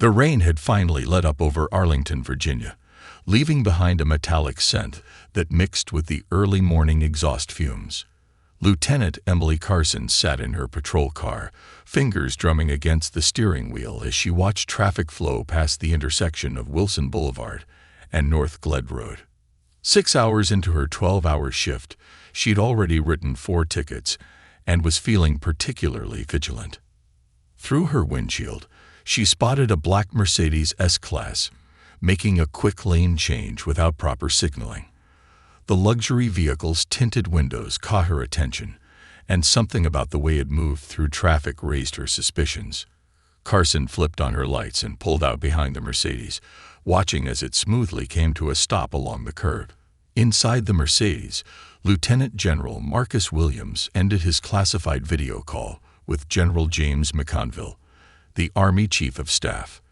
The rain had finally let up over Arlington, Virginia, leaving behind a metallic scent that mixed with the early morning exhaust fumes. Lieutenant Emily Carson sat in her patrol car, fingers drumming against the steering wheel as she watched traffic flow past the intersection of Wilson Boulevard and North Gled Road. 6 hours into her 12-hour shift, she'd already written 4 tickets and was feeling particularly vigilant. Through her windshield, she spotted a black Mercedes S-Class, making a quick lane change without proper signaling. The luxury vehicle's tinted windows caught her attention, and something about the way it moved through traffic raised her suspicions. Carson flipped on her lights and pulled out behind the Mercedes, watching as it smoothly came to a stop along the curb. Inside the Mercedes, Lieutenant General Marcus Williams ended his classified video call with General James McConville, the Army Chief of Staff.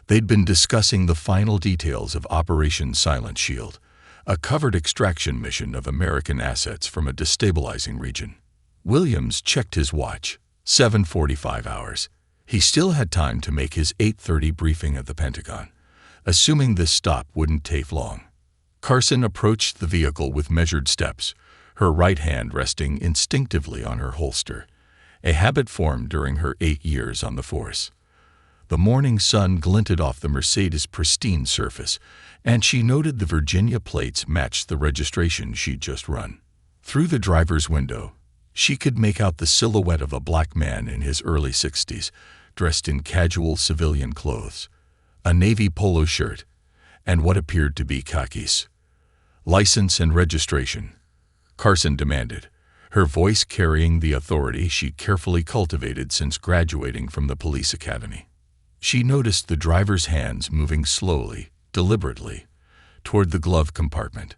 They'd been discussing the final details of Operation Silent Shield, a covert extraction mission of American assets from a destabilizing region. Williams checked his watch. 7:45 hours. He still had time to make his 8:30 briefing at the Pentagon, assuming this stop wouldn't take long. Carson approached the vehicle with measured steps, her right hand resting instinctively on her holster, a habit formed during her 8 years on the force. The morning sun glinted off the Mercedes' pristine surface, and she noted the Virginia plates matched the registration she'd just run. Through the driver's window, she could make out the silhouette of a black man in his early 60s, dressed in casual civilian clothes, a navy polo shirt, and what appeared to be khakis. "License and registration," Carson demanded, her voice carrying the authority she'd carefully cultivated since graduating from the police academy. She noticed the driver's hands moving slowly, deliberately, toward the glove compartment.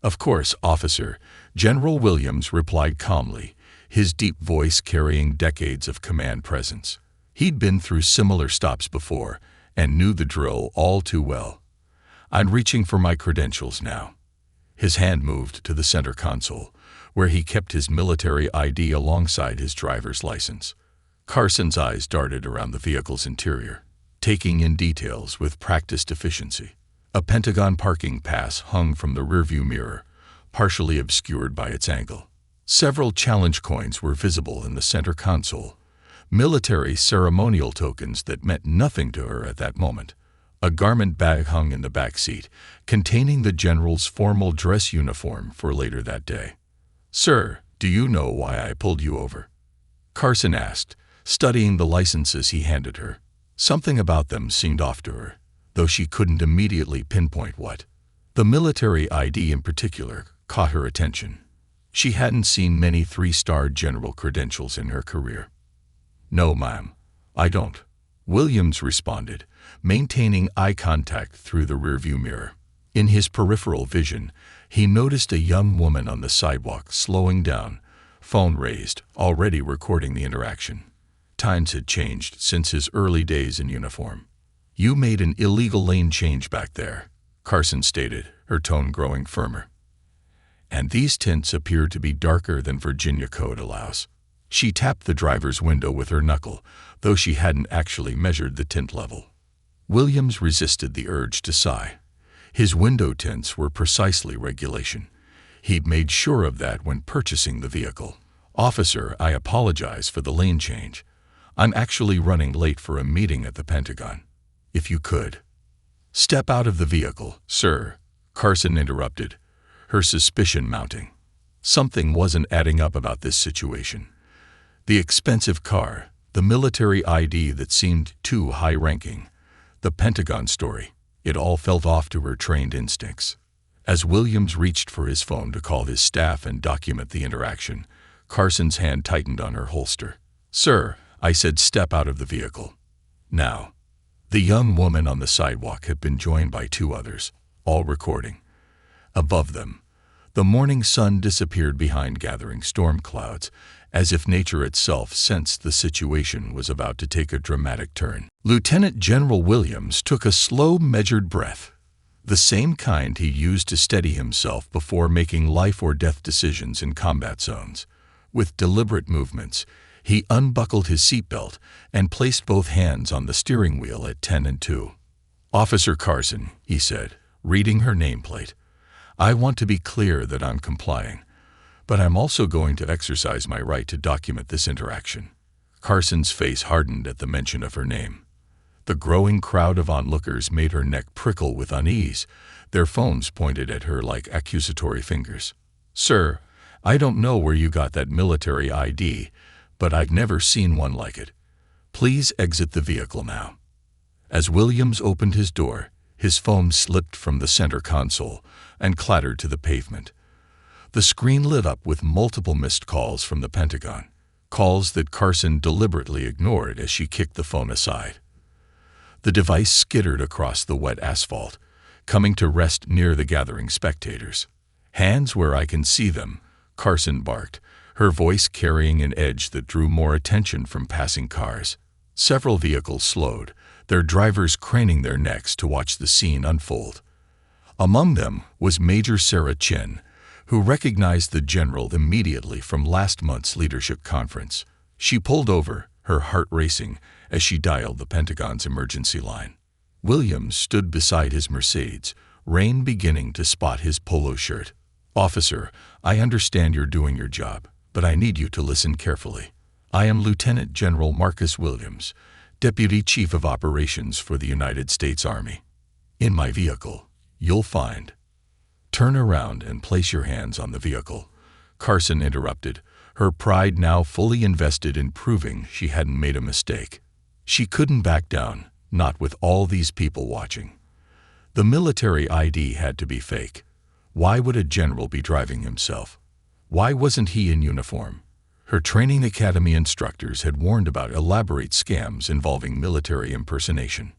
"Of course, officer," General Williams replied calmly, his deep voice carrying decades of command presence. He'd been through similar stops before and knew the drill all too well. "I'm reaching for my credentials now." His hand moved to the center console, where he kept his military ID alongside his driver's license. Carson's eyes darted around the vehicle's interior, taking in details with practiced efficiency. A Pentagon parking pass hung from the rearview mirror, partially obscured by its angle. Several challenge coins were visible in the center console, military ceremonial tokens that meant nothing to her at that moment. A garment bag hung in the back seat, containing the general's formal dress uniform for later that day. "Sir, do you know why I pulled you over?" Carson asked, studying the licenses he handed her. Something about them seemed off to her, though she couldn't immediately pinpoint what. The military ID in particular caught her attention. She hadn't seen many 3-star general credentials in her career. "No, ma'am, I don't," Williams responded, maintaining eye contact through the rearview mirror. In his peripheral vision, he noticed a young woman on the sidewalk slowing down, phone raised, already recording the interaction. Times had changed since his early days in uniform. "You made an illegal lane change back there," Carson stated, her tone growing firmer. "And these tints appear to be darker than Virginia code allows." She tapped the driver's window with her knuckle, though she hadn't actually measured the tint level. Williams resisted the urge to sigh. His window tints were precisely regulation. He'd made sure of that when purchasing the vehicle. "Officer, I apologize for the lane change. I'm actually running late for a meeting at the Pentagon. If you could." "Step out of the vehicle, sir," Carson interrupted, her suspicion mounting. Something wasn't adding up about this situation. The expensive car, the military ID that seemed too high-ranking, the Pentagon story, it all felt off to her trained instincts. As Williams reached for his phone to call his staff and document the interaction, Carson's hand tightened on her holster. "Sir, I said step out of the vehicle. Now." The young woman on the sidewalk had been joined by 2 others, all recording. Above them, the morning sun disappeared behind gathering storm clouds, as if nature itself sensed the situation was about to take a dramatic turn. Lieutenant General Williams took a slow, measured breath, the same kind he used to steady himself before making life-or-death decisions in combat zones. With deliberate movements, He unbuckled his seatbelt and placed both hands on the steering wheel at 10 and 2. "Officer Carson," he said, reading her nameplate, "I want to be clear that I'm complying, but I'm also going to exercise my right to document this interaction." Carson's face hardened at the mention of her name. The growing crowd of onlookers made her neck prickle with unease, their phones pointed at her like accusatory fingers. "Sir, I don't know where you got that military ID, but I've never seen one like it. Please exit the vehicle now." As Williams opened his door, his phone slipped from the center console and clattered to the pavement. The screen lit up with multiple missed calls from the Pentagon, calls that Carson deliberately ignored as she kicked the phone aside. The device skittered across the wet asphalt, coming to rest near the gathering spectators. "Hands where I can see them," Carson barked, her voice carrying an edge that drew more attention from passing cars. Several vehicles slowed, their drivers craning their necks to watch the scene unfold. Among them was Major Sarah Chin, who recognized the general immediately from last month's leadership conference. She pulled over, her heart racing, as she dialed the Pentagon's emergency line. Williams stood beside his Mercedes, rain beginning to spot his polo shirt. "Officer, I understand you're doing your job, but I need you to listen carefully. I am Lieutenant General Marcus Williams, Deputy Chief of Operations for the United States Army. In my vehicle, you'll find—" "Turn around and place your hands on the vehicle," Carson interrupted, her pride now fully invested in proving she hadn't made a mistake. She couldn't back down, not with all these people watching. The military ID had to be fake. Why would a general be driving himself? Why wasn't he in uniform? Her training academy instructors had warned about elaborate scams involving military impersonation.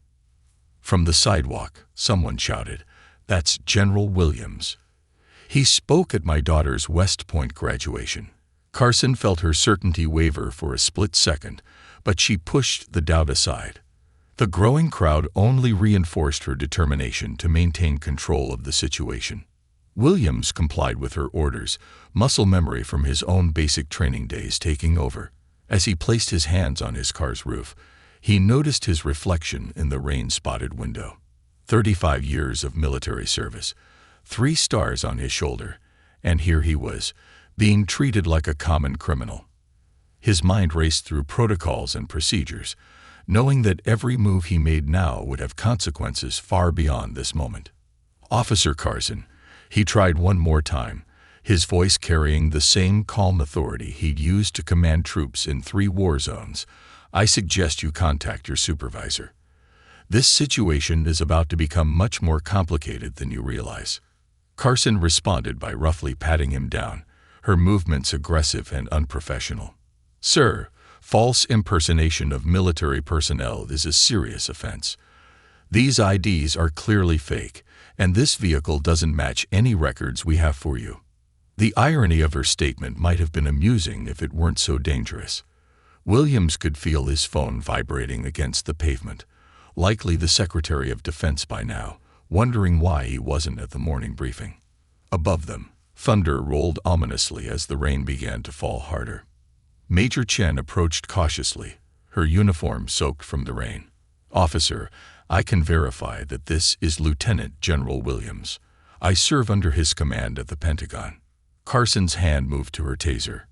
From the sidewalk, someone shouted, "That's General Williams. He spoke at my daughter's West Point graduation." Carson felt her certainty waver for a split second, but she pushed the doubt aside. The growing crowd only reinforced her determination to maintain control of the situation. Williams complied with her orders, muscle memory from his own basic training days taking over. As he placed his hands on his car's roof, he noticed his reflection in the rain-spotted window. 35 years of military service, 3 stars on his shoulder, and here he was, being treated like a common criminal. His mind raced through protocols and procedures, knowing that every move he made now would have consequences far beyond this moment. "Officer Carson," he tried one more time, his voice carrying the same calm authority he'd used to command troops in 3 war zones, "I suggest you contact your supervisor. This situation is about to become much more complicated than you realize." Carson responded by roughly patting him down, her movements aggressive and unprofessional. "Sir, false impersonation of military personnel is a serious offense. These IDs are clearly fake, and this vehicle doesn't match any records we have for you." The irony of her statement might have been amusing if it weren't so dangerous. Williams could feel his phone vibrating against the pavement, likely the Secretary of Defense by now, wondering why he wasn't at the morning briefing. Above them, thunder rolled ominously as the rain began to fall harder. Major Chen approached cautiously, her uniform soaked from the rain. "Officer, I can verify that this is Lieutenant General Williams. I serve under his command at the Pentagon." Carson's hand moved to her taser.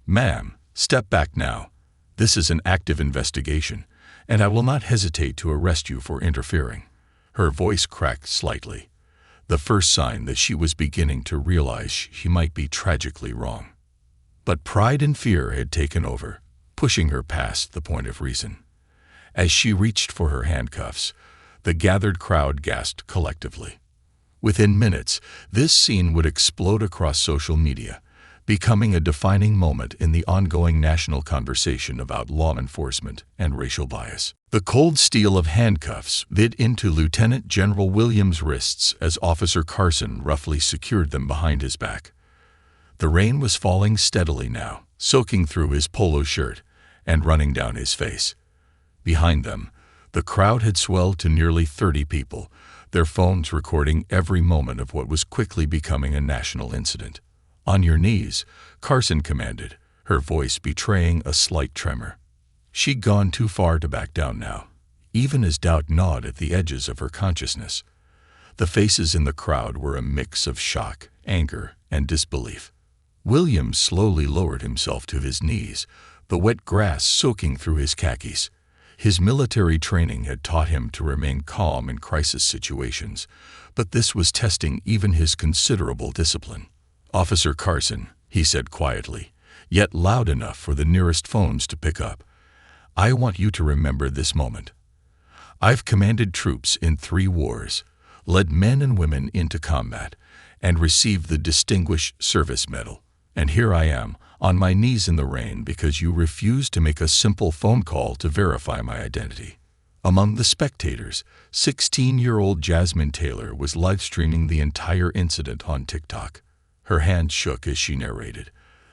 "Ma'am, step back now. This is an active investigation, and I will not hesitate to arrest you for interfering." Her voice cracked slightly, the first sign that she was beginning to realize she might be tragically wrong. But pride and fear had taken over, pushing her past the point of reason. As she reached for her handcuffs, the gathered crowd gasped collectively. Within minutes, this scene would explode across social media, becoming a defining moment in the ongoing national conversation about law enforcement and racial bias. The cold steel of handcuffs bit into Lieutenant General Williams' wrists as Officer Carson roughly secured them behind his back. The rain was falling steadily now, soaking through his polo shirt and running down his face. Behind them, the crowd had swelled to nearly 30 people, their phones recording every moment of what was quickly becoming a national incident. "On your knees," Carson commanded, her voice betraying a slight tremor. She'd gone too far to back down now, even as doubt gnawed at the edges of her consciousness. The faces in the crowd were a mix of shock, anger, and disbelief. Williams slowly lowered himself to his knees, the wet grass soaking through his khakis. His military training had taught him to remain calm in crisis situations, but this was testing even his considerable discipline. "Officer Carson," he said quietly, yet loud enough for the nearest phones to pick up, "I want you to remember this moment. I've commanded troops in 3 wars, led men and women into combat, and received the Distinguished Service Medal. And here I am, on my knees in the rain because you refused to make a simple phone call to verify my identity." Among the spectators, 16-year-old Jasmine Taylor was live-streaming the entire incident on TikTok. Her hands shook as she narrated,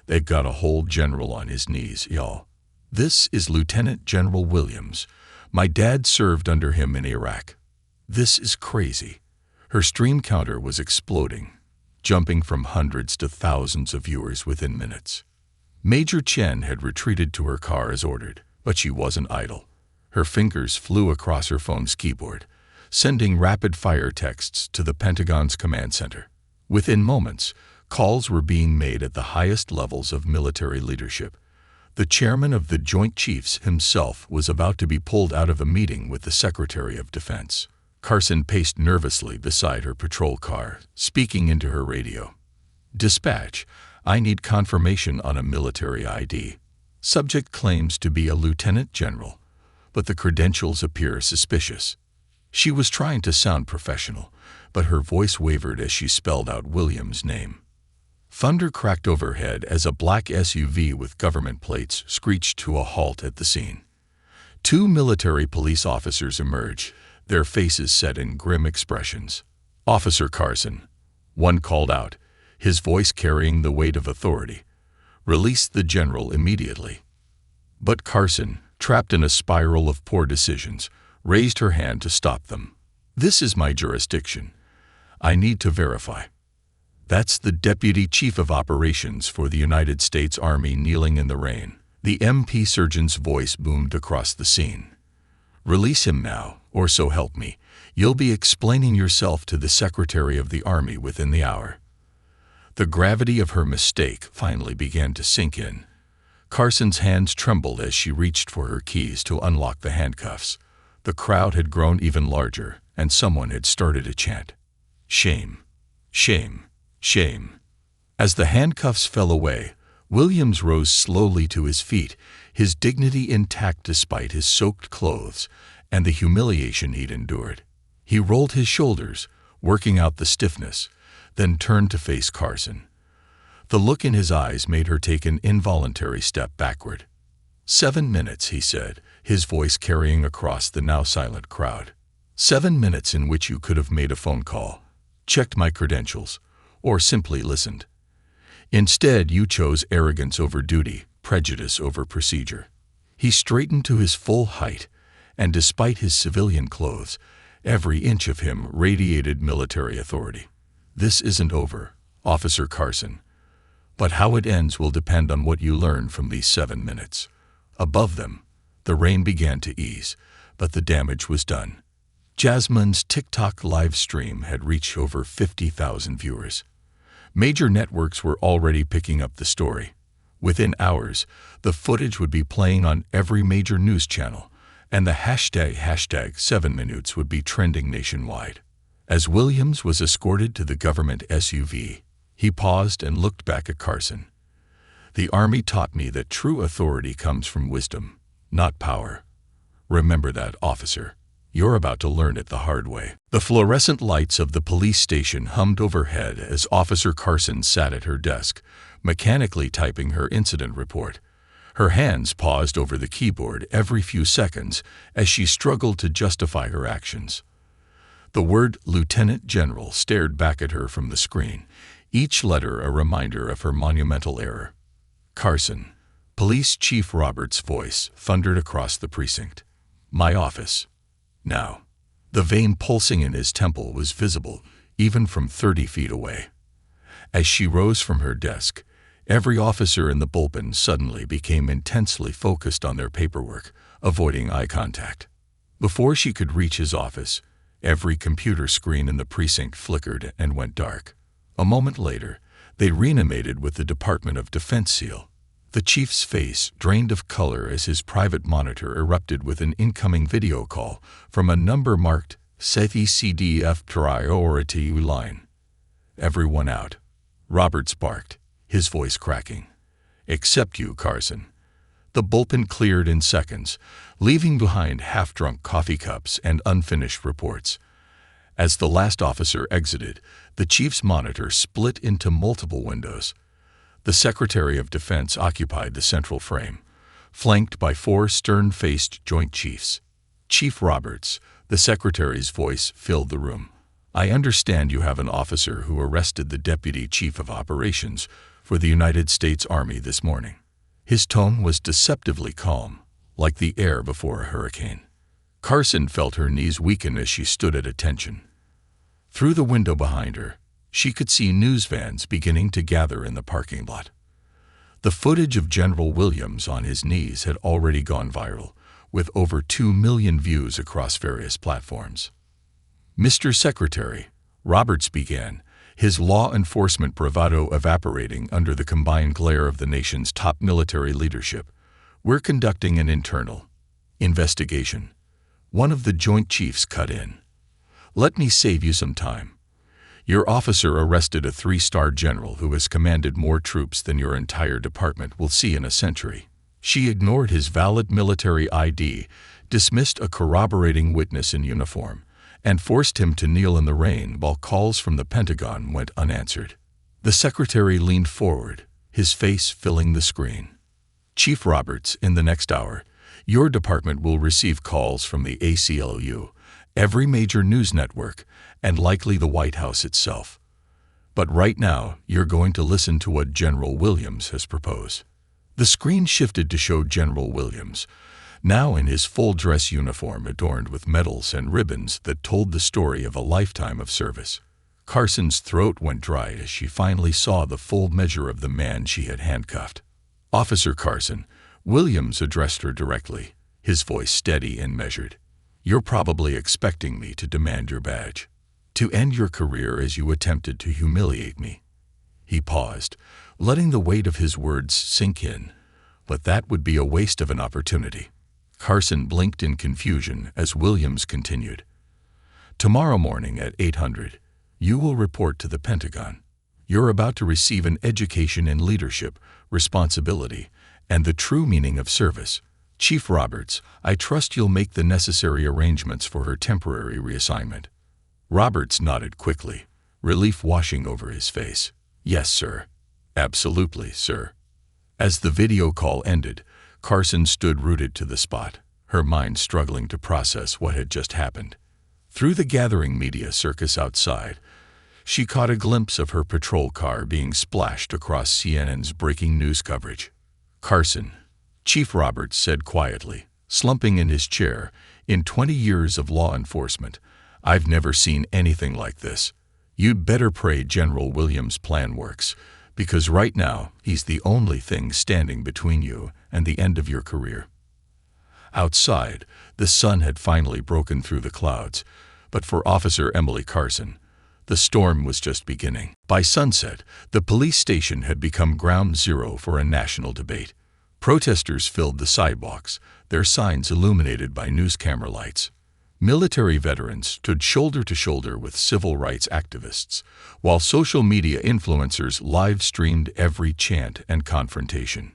"They've got a whole general on his knees, y'all. This is Lieutenant General Williams. My dad served under him in Iraq. This is crazy." Her stream counter was exploding, jumping from hundreds to thousands of viewers within minutes. Major Chen had retreated to her car as ordered, but she wasn't idle. Her fingers flew across her phone's keyboard, sending rapid-fire texts to the Pentagon's command center. Within moments, calls were being made at the highest levels of military leadership. The chairman of the Joint Chiefs himself was about to be pulled out of a meeting with the Secretary of Defense. Carson paced nervously beside her patrol car, speaking into her radio. "Dispatch, I need confirmation on a military ID. Subject claims to be a lieutenant general, but the credentials appear suspicious." She was trying to sound professional, but her voice wavered as she spelled out Williams' name. Thunder cracked overhead as a black SUV with government plates screeched to a halt at the scene. 2 military police officers emerged, their faces set in grim expressions. "Officer Carson," one called out, his voice carrying the weight of authority, "release the general immediately." But Carson, trapped in a spiral of poor decisions, raised her hand to stop them. "This is my jurisdiction. I need to verify." "That's the Deputy Chief of Operations for the United States Army kneeling in the rain." The MP surgeon's voice boomed across the scene. "Release him now, or so help me, you'll be explaining yourself to the Secretary of the Army within the hour." The gravity of her mistake finally began to sink in. Carson's hands trembled as she reached for her keys to unlock the handcuffs. The crowd had grown even larger, and someone had started a chant. "Shame! Shame! Shame!" As the handcuffs fell away, Williams rose slowly to his feet, his dignity intact despite his soaked clothes and the humiliation he'd endured. He rolled his shoulders, working out the stiffness, then turned to face Carson. The look in his eyes made her take an involuntary step backward. 7 minutes, he said, his voice carrying across the now silent crowd. 7 minutes in which you could have made a phone call, checked my credentials, or simply listened. Instead, you chose arrogance over duty, prejudice over procedure. He straightened to his full height, and despite his civilian clothes, every inch of him radiated military authority. "This isn't over, Officer Carson. But how it ends will depend on what you learn from these 7 minutes." Above them, the rain began to ease, but the damage was done. Jasmine's TikTok live stream had reached over 50,000 viewers. Major networks were already picking up the story. Within hours, the footage would be playing on every major news channel, and the hashtag 7 minutes would be trending nationwide. As Williams was escorted to the government SUV, he paused and looked back at Carson. "The Army taught me that true authority comes from wisdom, not power. Remember that, officer. You're about to learn it the hard way." The fluorescent lights of the police station hummed overhead as Officer Carson sat at her desk, mechanically typing her incident report. Her hands paused over the keyboard every few seconds as she struggled to justify her actions. The word Lieutenant General stared back at her from the screen, each letter a reminder of her monumental error. "Carson," Police Chief Roberts' voice thundered across the precinct. "My office. Now." The vein pulsing in his temple was visible, even from 30 feet away. As she rose from her desk, Every officer in the bullpen suddenly became intensely focused on their paperwork, avoiding eye contact. Before she could reach his office, every computer screen in the precinct flickered and went dark. A moment later, they reanimated with the Department of Defense seal. The chief's face drained of color as his private monitor erupted with an incoming video call from a number marked CDF priority line. "Everyone out," Roberts barked, his voice cracking. "Except you, Carson." The bullpen cleared in seconds, leaving behind half-drunk coffee cups and unfinished reports. As the last officer exited, the chief's monitor split into multiple windows. The Secretary of Defense occupied the central frame, flanked by 4 stern-faced Joint Chiefs. "Chief Roberts," the Secretary's voice filled the room. "I understand you have an officer who arrested the Deputy Chief of Operations for the United States Army this morning." His tone was deceptively calm, like the air before a hurricane. Carson felt her knees weaken as she stood at attention. Through the window behind her, she could see news vans beginning to gather in the parking lot. The footage of General Williams on his knees had already gone viral, with over 2 million views across various platforms. "Mr. Secretary," Roberts began, his law enforcement bravado evaporating under the combined glare of the nation's top military leadership, "we're conducting an internal investigation." One of the Joint Chiefs cut in. "Let me save you some time. Your officer arrested a 3-star general who has commanded more troops than your entire department will see in a century." She ignored his valid military ID, dismissed a corroborating witness in uniform, and forced him to kneel in the rain while calls from the Pentagon went unanswered. The Secretary leaned forward, his face filling the screen. "Chief Roberts, in the next hour, your department will receive calls from the ACLU, every major news network, and likely the White House itself. But right now, you're going to listen to what General Williams has proposed." The screen shifted to show General Williams, now in his full-dress uniform adorned with medals and ribbons that told the story of a lifetime of service. Carson's throat went dry as she finally saw the full measure of the man she had handcuffed. "Officer Carson," Williams addressed her directly, his voice steady and measured. "You're probably expecting me to demand your badge, to end your career as you attempted to humiliate me." He paused, letting the weight of his words sink in, but that would be a waste of an opportunity. Carson blinked in confusion as Williams continued. "Tomorrow morning at 800, you will report to the Pentagon. You're about to receive an education in leadership, responsibility, and the true meaning of service. Chief Roberts, I trust you'll make the necessary arrangements for her temporary reassignment." Roberts nodded quickly, relief washing over his face. "Yes, sir. Absolutely, sir." As the video call ended, Carson stood rooted to the spot, her mind struggling to process what had just happened. Through the gathering media circus outside, she caught a glimpse of her patrol car being splashed across CNN's breaking news coverage. "Carson," Chief Roberts said quietly, slumping in his chair, "in 20 years of law enforcement, I've never seen anything like this. You'd better pray General Williams' plan works, because right now he's the only thing standing between you and the end of your career." Outside, the sun had finally broken through the clouds, but for Officer Emily Carson, the storm was just beginning. By sunset, the police station had become ground zero for a national debate. Protesters filled the sidewalks, their signs illuminated by news camera lights. Military veterans stood shoulder to shoulder with civil rights activists, while social media influencers live-streamed every chant and confrontation.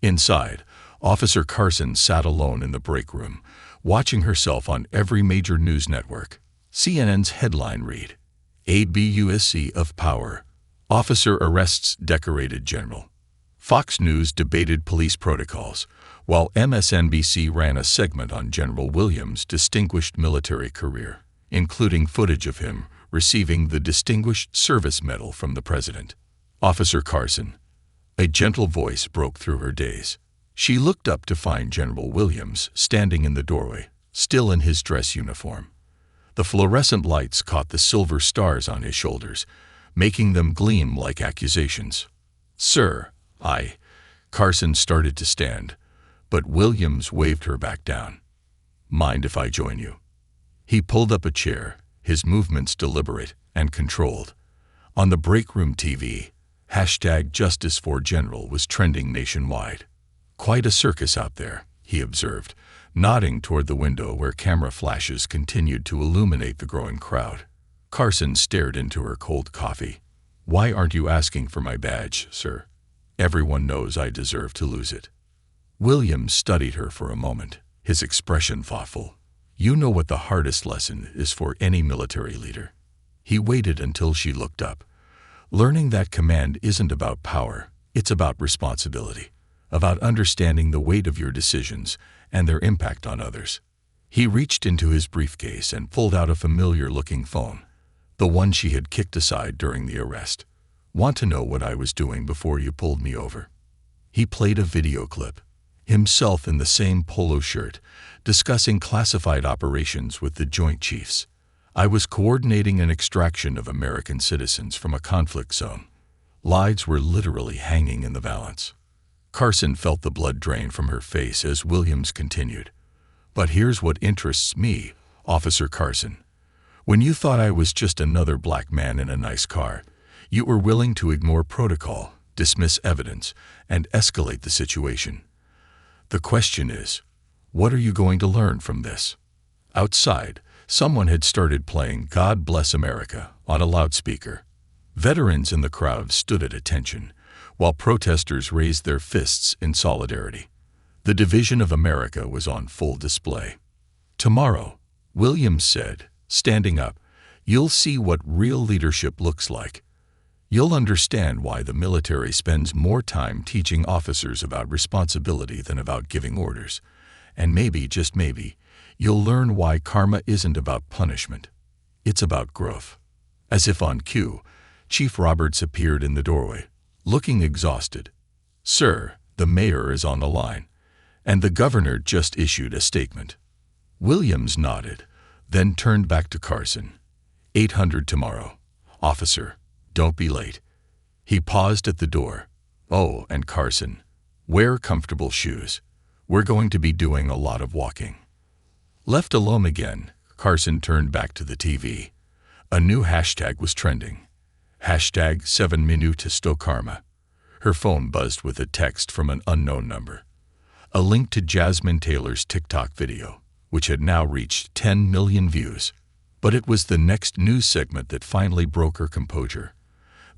Inside, Officer Carson sat alone in the break room, watching herself on every major news network. CNN's headline read, "ABUSC of Power. Officer Arrests Decorated General." Fox News debated police protocols, while MSNBC ran a segment on General Williams' distinguished military career, including footage of him receiving the Distinguished Service Medal from the President. "Officer Carson," a gentle voice broke through her daze. She looked up to find General Williams standing in the doorway, still in his dress uniform. The fluorescent lights caught the silver stars on his shoulders, making them gleam like accusations. "Sir," Carson started to stand, but Williams waved her back down. "Mind if I join you?" He pulled up a chair, his movements deliberate and controlled. On the break room TV, #JusticeForGeneral was trending nationwide. "Quite a circus out there," he observed, nodding toward the window where camera flashes continued to illuminate the growing crowd. Carson stared into her cold coffee. "Why aren't you asking for my badge, sir? Everyone knows I deserve to lose it." Williams studied her for a moment, his expression thoughtful. "You know what the hardest lesson is for any military leader." He waited until she looked up. "Learning that command isn't about power, it's about responsibility, about understanding the weight of your decisions and their impact on others." He reached into his briefcase and pulled out a familiar-looking phone, the one she had kicked aside during the arrest. "Want to know what I was doing before you pulled me over?" He played a video clip, himself in the same polo shirt, discussing classified operations with the Joint Chiefs. "I was coordinating an extraction of American citizens from a conflict zone." Lives were literally hanging in the balance. Carson felt the blood drain from her face as Williams continued. "But here's what interests me, Officer Carson. When you thought I was just another black man in a nice car, you were willing to ignore protocol, dismiss evidence, and escalate the situation. The question is, what are you going to learn from this?" Outside, someone had started playing "God Bless America" on a loudspeaker. Veterans in the crowd stood at attention, while protesters raised their fists in solidarity. The division of America was on full display. "Tomorrow," Williams said, standing up, "you'll see what real leadership looks like. You'll understand why the military spends more time teaching officers about responsibility than about giving orders. And maybe, just maybe, you'll learn why karma isn't about punishment. It's about growth." As if on cue, Chief Roberts appeared in the doorway, looking exhausted. "Sir, the mayor is on the line, and the governor just issued a statement." Williams nodded, then turned back to Carson. 800 tomorrow. Officer, don't be late." He paused at the door. "Oh, and Carson, wear comfortable shoes. We're going to be doing a lot of walking." Left alone again, Carson turned back to the TV. A new hashtag was trending. #7minutestokarma. Her phone buzzed with a text from an unknown number. A link to Jasmine Taylor's TikTok video, which had now reached 10 million views. But it was the next news segment that finally broke her composure.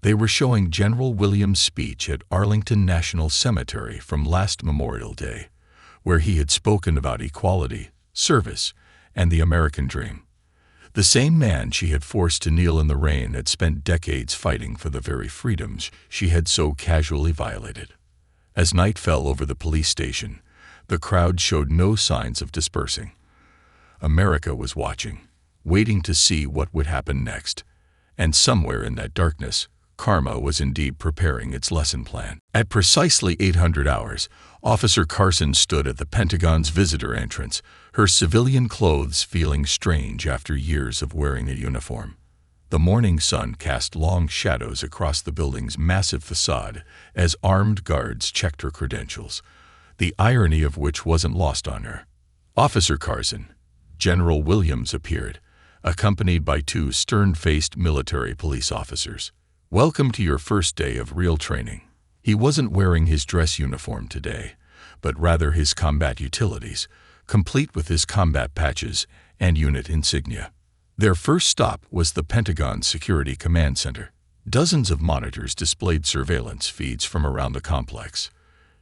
They were showing General Williams' speech at Arlington National Cemetery from last Memorial Day, where he had spoken about equality, service, and the American dream. The same man she had forced to kneel in the rain had spent decades fighting for the very freedoms she had so casually violated. As night fell over the police station, the crowd showed no signs of dispersing. America was watching, waiting to see what would happen next. And somewhere in that darkness, karma was indeed preparing its lesson plan. At precisely 800 hours, Officer Carson stood at the Pentagon's visitor entrance, her civilian clothes feeling strange after years of wearing a uniform. The morning sun cast long shadows across the building's massive facade as armed guards checked her credentials, the irony of which wasn't lost on her. "Officer Carson," General Williams appeared, accompanied by two stern-faced military police officers. "Welcome to your first day of real training." He wasn't wearing his dress uniform today, but rather his combat utilities, complete with his combat patches and unit insignia. Their first stop was the Pentagon Security Command Center. Dozens of monitors displayed surveillance feeds from around the complex.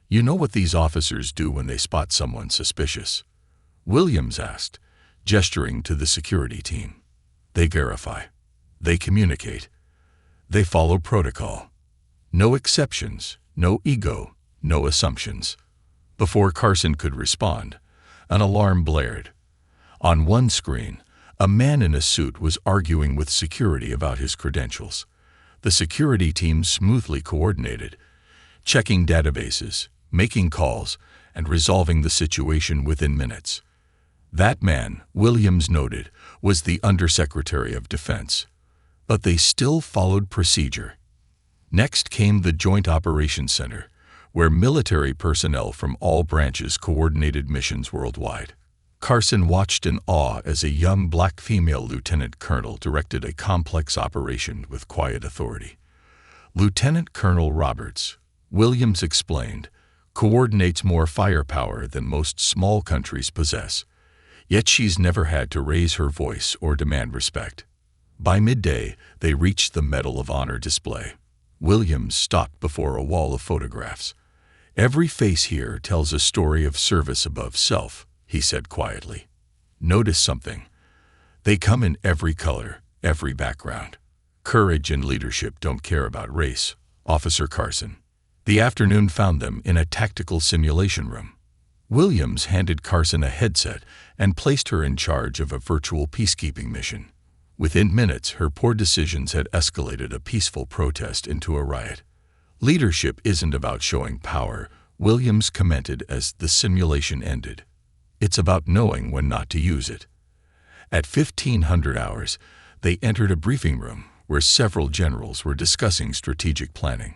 "You know what these officers do when they spot someone suspicious?" Williams asked, gesturing to the security team. "They verify. They communicate. They follow protocol. No exceptions, no ego, no assumptions." Before Carson could respond, an alarm blared. On one screen, a man in a suit was arguing with security about his credentials. The security team smoothly coordinated, checking databases, making calls, and resolving the situation within minutes. That man, Williams noted, was the Undersecretary of Defense. But they still followed procedure. Next came the Joint Operations Center, where military personnel from all branches coordinated missions worldwide. Carson watched in awe as a young black female lieutenant colonel directed a complex operation with quiet authority. Lieutenant Colonel Roberts, Williams explained, coordinates more firepower than most small countries possess, yet she's never had to raise her voice or demand respect. By midday, they reached the Medal of Honor display. Williams stopped before a wall of photographs. "Every face here tells a story of service above self," he said quietly. "Notice something. They come in every color, every background. Courage and leadership don't care about race, Officer Carson." The afternoon found them in a tactical simulation room. Williams handed Carson a headset and placed her in charge of a virtual peacekeeping mission. Within minutes, her poor decisions had escalated a peaceful protest into a riot. "Leadership isn't about showing power," Williams commented as the simulation ended. "It's about knowing when not to use it." At 1500 hours, they entered a briefing room where several generals were discussing strategic planning.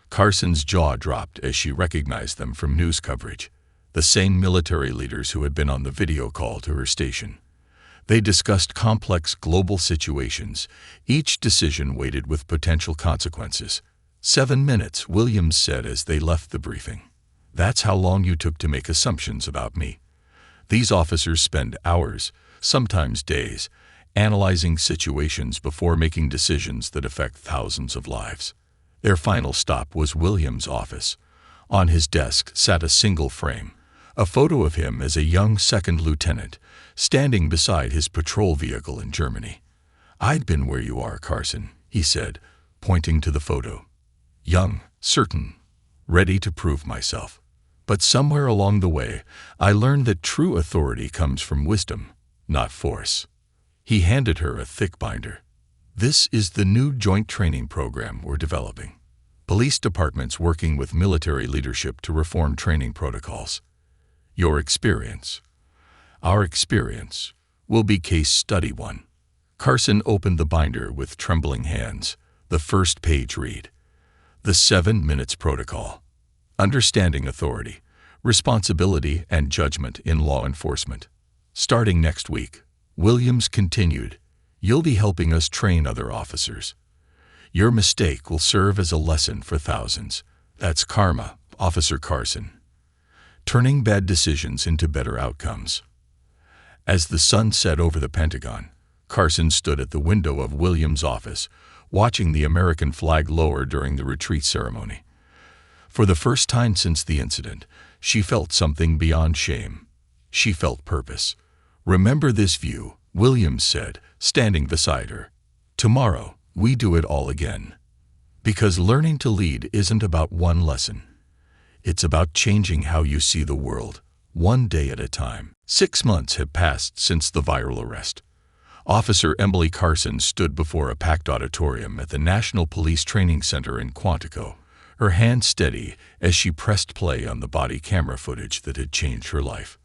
Carson's jaw dropped as she recognized them from news coverage, the same military leaders who had been on the video call to her station. They discussed complex global situations, each decision weighted with potential consequences. 7 minutes, Williams said as they left the briefing. "That's how long you took to make assumptions about me." These officers spend hours, sometimes days, analyzing situations before making decisions that affect thousands of lives. Their final stop was Williams' office. On his desk sat a single frame, a photo of him as a young second lieutenant, standing beside his patrol vehicle in Germany. "I'd been where you are, Carson," he said, pointing to the photo. "Young, certain, ready to prove myself. But somewhere along the way, I learned that true authority comes from wisdom, not force." He handed her a thick binder. "This is the new joint training program we're developing. Police departments working with military leadership to reform training protocols. Your experience, our experience, will be case study 1. Carson opened the binder with trembling hands. The first page read, "The 7 Minutes Protocol. Understanding authority, responsibility, and judgment in law enforcement. Starting next week," Williams continued, "you'll be helping us train other officers. Your mistake will serve as a lesson for thousands. That's karma, Officer Carson. Turning bad decisions into better outcomes." As the sun set over the Pentagon, Carson stood at the window of Williams' office, watching the American flag lower during the retreat ceremony. For the first time since the incident, she felt something beyond shame. She felt purpose. "Remember this view," Williams said, standing beside her. "Tomorrow, we do it all again." Because learning to lead isn't about one lesson. It's about changing how you see the world, one day at a time. 6 months had passed since the viral arrest. Officer Emily Carson stood before a packed auditorium at the National Police Training Center in Quantico, her hand steady as she pressed play on the body camera footage that had changed her life.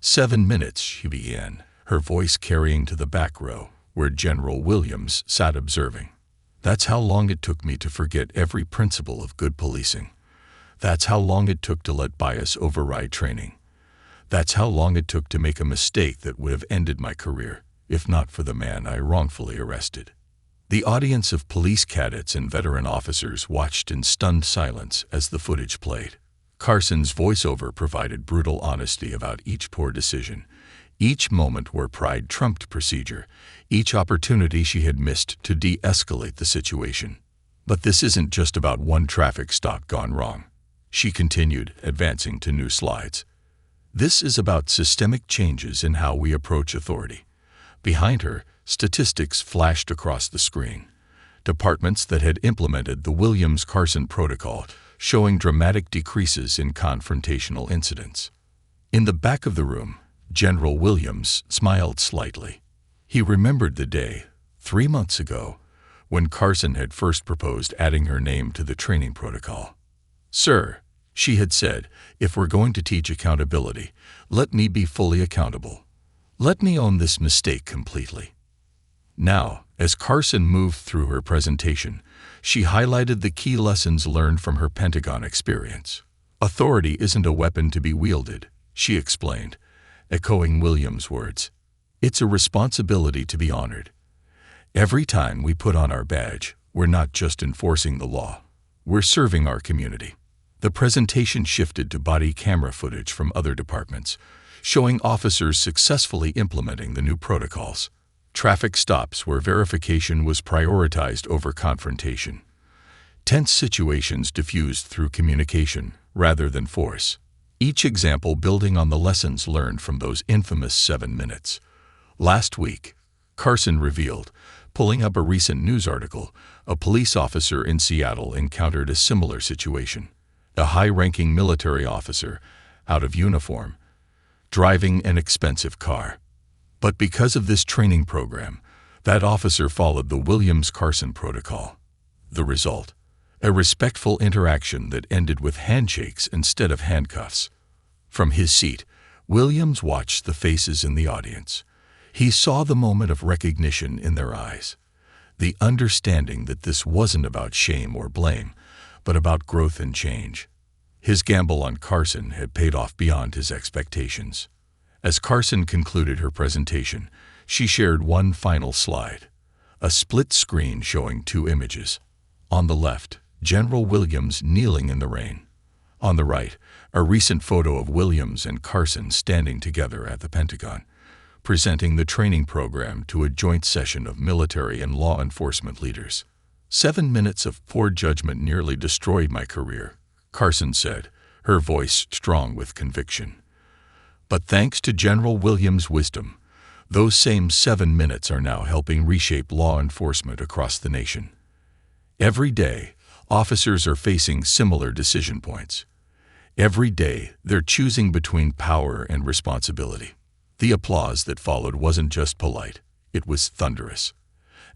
7 minutes, she began, her voice carrying to the back row, where General Williams sat observing. "That's how long it took me to forget every principle of good policing. That's how long it took to let bias override training. That's how long it took to make a mistake that would have ended my career, if not for the man I wrongfully arrested." The audience of police cadets and veteran officers watched in stunned silence as the footage played. Carson's voiceover provided brutal honesty about each poor decision, each moment where pride trumped procedure, each opportunity she had missed to de-escalate the situation. "But this isn't just about one traffic stop gone wrong," she continued, advancing to new slides. "This is about systemic changes in how we approach authority." Behind her, statistics flashed across the screen. Departments that had implemented the Williams-Carson protocol showing dramatic decreases in confrontational incidents. In the back of the room, General Williams smiled slightly. He remembered the day, 3 months ago, when Carson had first proposed adding her name to the training protocol. "Sir," she had said, "if we're going to teach accountability, let me be fully accountable. Let me own this mistake completely." Now, as Carson moved through her presentation, she highlighted the key lessons learned from her Pentagon experience. "Authority isn't a weapon to be wielded," she explained, echoing Williams' words. "It's a responsibility to be honored. Every time we put on our badge, we're not just enforcing the law, we're serving our community." The presentation shifted to body camera footage from other departments, showing officers successfully implementing the new protocols. Traffic stops where verification was prioritized over confrontation. Tense situations diffused through communication rather than force. Each example building on the lessons learned from those infamous 7 minutes. Last week, Carson revealed, pulling up a recent news article, a police officer in Seattle encountered a similar situation. A high-ranking military officer, out of uniform, driving an expensive car. But because of this training program, that officer followed the Williams-Carson protocol. The result? A respectful interaction that ended with handshakes instead of handcuffs. From his seat, Williams watched the faces in the audience. He saw the moment of recognition in their eyes, the understanding that this wasn't about shame or blame, but about growth and change. His gamble on Carson had paid off beyond his expectations. As Carson concluded her presentation, she shared one final slide, a split screen showing 2 images. On the left, General Williams kneeling in the rain. On the right, a recent photo of Williams and Carson standing together at the Pentagon, presenting the training program to a joint session of military and law enforcement leaders. 7 minutes of poor judgment nearly destroyed my career, Carson said, her voice strong with conviction. But thanks to General Williams' wisdom, those same 7 minutes are now helping reshape law enforcement across the nation. Every day, officers are facing similar decision points. Every day, they're choosing between power and responsibility. The applause that followed wasn't just polite, it was thunderous.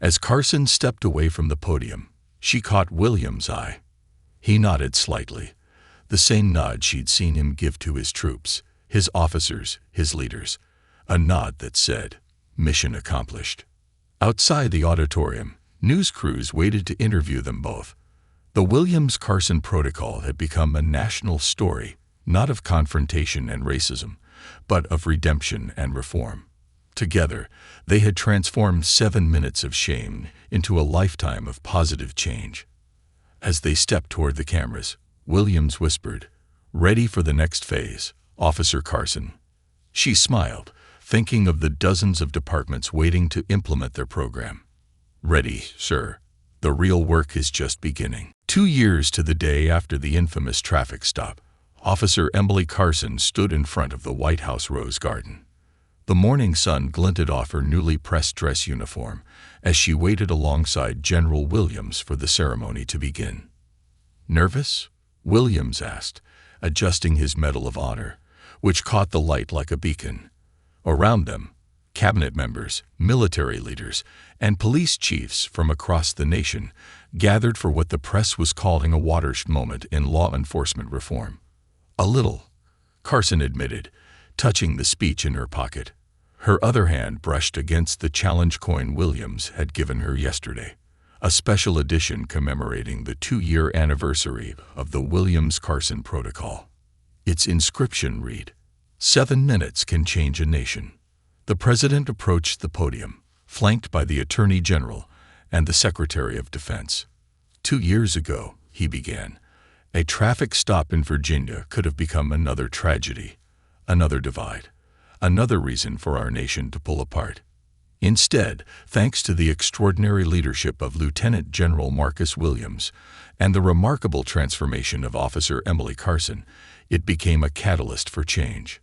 As Carson stepped away from the podium, she caught Williams' eye. He nodded slightly, the same nod she'd seen him give to his troops, his officers, his leaders, a nod that said, "Mission accomplished." Outside the auditorium, news crews waited to interview them both. The Williams-Carson protocol had become a national story, not of confrontation and racism, but of redemption and reform. Together, they had transformed 7 minutes of shame into a lifetime of positive change. As they stepped toward the cameras, Williams whispered, "Ready for the next phase, Officer Carson." She smiled, thinking of the dozens of departments waiting to implement their program. "Ready, sir. The real work is just beginning." 2 years to the day after the infamous traffic stop, Officer Emily Carson stood in front of the White House Rose Garden. The morning sun glinted off her newly pressed dress uniform as she waited alongside General Williams for the ceremony to begin. "Nervous?" Williams asked, adjusting his Medal of Honor, which caught the light like a beacon. Around them, cabinet members, military leaders, and police chiefs from across the nation gathered for what the press was calling a watershed moment in law enforcement reform. "A little," Carson admitted, touching the speech in her pocket. Her other hand brushed against the challenge coin Williams had given her yesterday, a special edition commemorating the 2-year anniversary of the Williams-Carson Protocol. Its inscription read, "7 minutes can change a nation." The president approached the podium, flanked by the Attorney General and the Secretary of Defense. 2 years ago, he began, a traffic stop in Virginia could have become another tragedy, another divide, another reason for our nation to pull apart. Instead, thanks to the extraordinary leadership of Lieutenant General Marcus Williams and the remarkable transformation of Officer Emily Carson, it became a catalyst for change.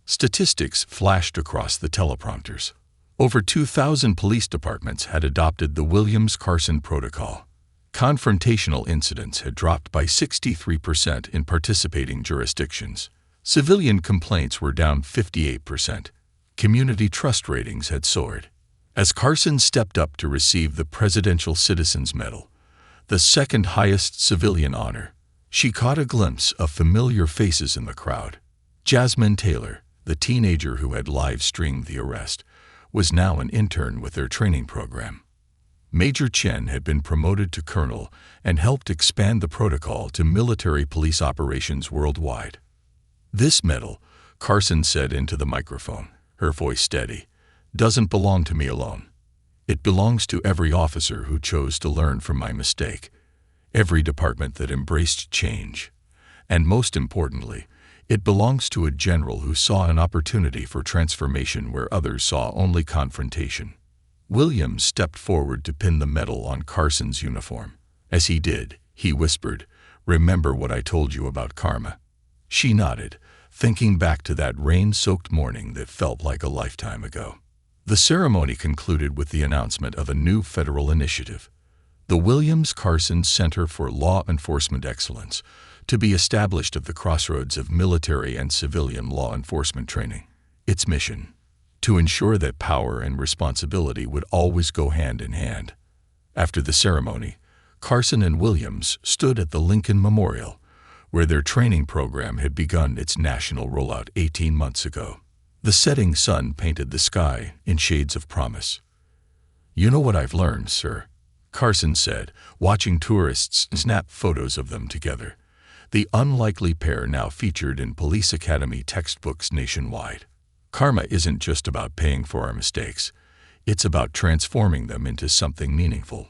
Statistics flashed across the teleprompters. Over 2,000 police departments had adopted the Williams-Carson Protocol. Confrontational incidents had dropped by 63% in participating jurisdictions. Civilian complaints were down 58%. Community trust ratings had soared. As Carson stepped up to receive the Presidential Citizens Medal, the second highest civilian honor, she caught a glimpse of familiar faces in the crowd. Jasmine Taylor, the teenager who had live-streamed the arrest, was now an intern with their training program. Major Chen had been promoted to colonel and helped expand the protocol to military police operations worldwide. "This medal," Carson said into the microphone, her voice steady, "doesn't belong to me alone. It belongs to every officer who chose to learn from my mistake, every department that embraced change, and most importantly, it belongs to a general who saw an opportunity for transformation where others saw only confrontation." Williams stepped forward to pin the medal on Carson's uniform. As he did, he whispered, "Remember what I told you about karma?" She nodded, thinking back to that rain-soaked morning that felt like a lifetime ago. The ceremony concluded with the announcement of a new federal initiative, the Williams-Carson Center for Law Enforcement Excellence, to be established at the crossroads of military and civilian law enforcement training. Its mission: to ensure that power and responsibility would always go hand in hand. After the ceremony, Carson and Williams stood at the Lincoln Memorial, where their training program had begun its national rollout 18 months ago. The setting sun painted the sky in shades of promise. "You know what I've learned, sir," Carson said, watching tourists snap photos of them together. The unlikely pair now featured in police academy textbooks nationwide. "Karma isn't just about paying for our mistakes. It's about transforming them into something meaningful."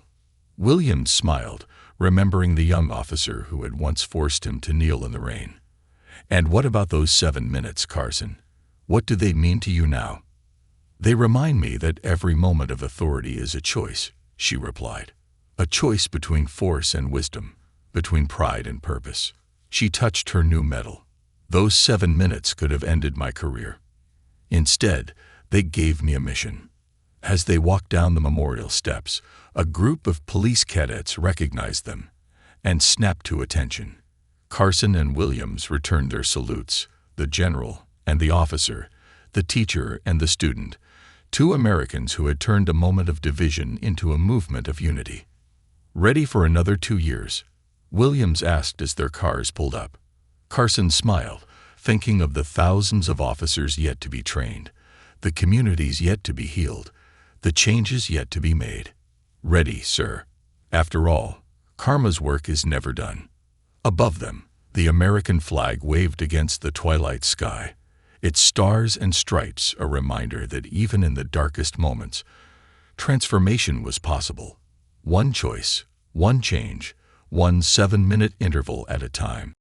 Williams smiled, remembering the young officer who had once forced him to kneel in the rain. "And what about those 7 minutes, Carson? What do they mean to you now?" "They remind me that every moment of authority is a choice," she replied. "A choice between force and wisdom, between pride and purpose." She touched her new medal. "Those 7 minutes could have ended my career. Instead, they gave me a mission." As they walked down the memorial steps, a group of police cadets recognized them and snapped to attention. Carson and Williams returned their salutes, the general and the officer, the teacher and the student, 2 Americans who had turned a moment of division into a movement of unity. "Ready for another 2 years?" Williams asked as their cars pulled up. Carson smiled, thinking of the thousands of officers yet to be trained, the communities yet to be healed, the changes yet to be made. "Ready, sir." After all, karma's work is never done. Above them, the American flag waved against the twilight sky, its stars and stripes a reminder that even in the darkest moments, transformation was possible. One choice, one change, one 7-minute interval at a time.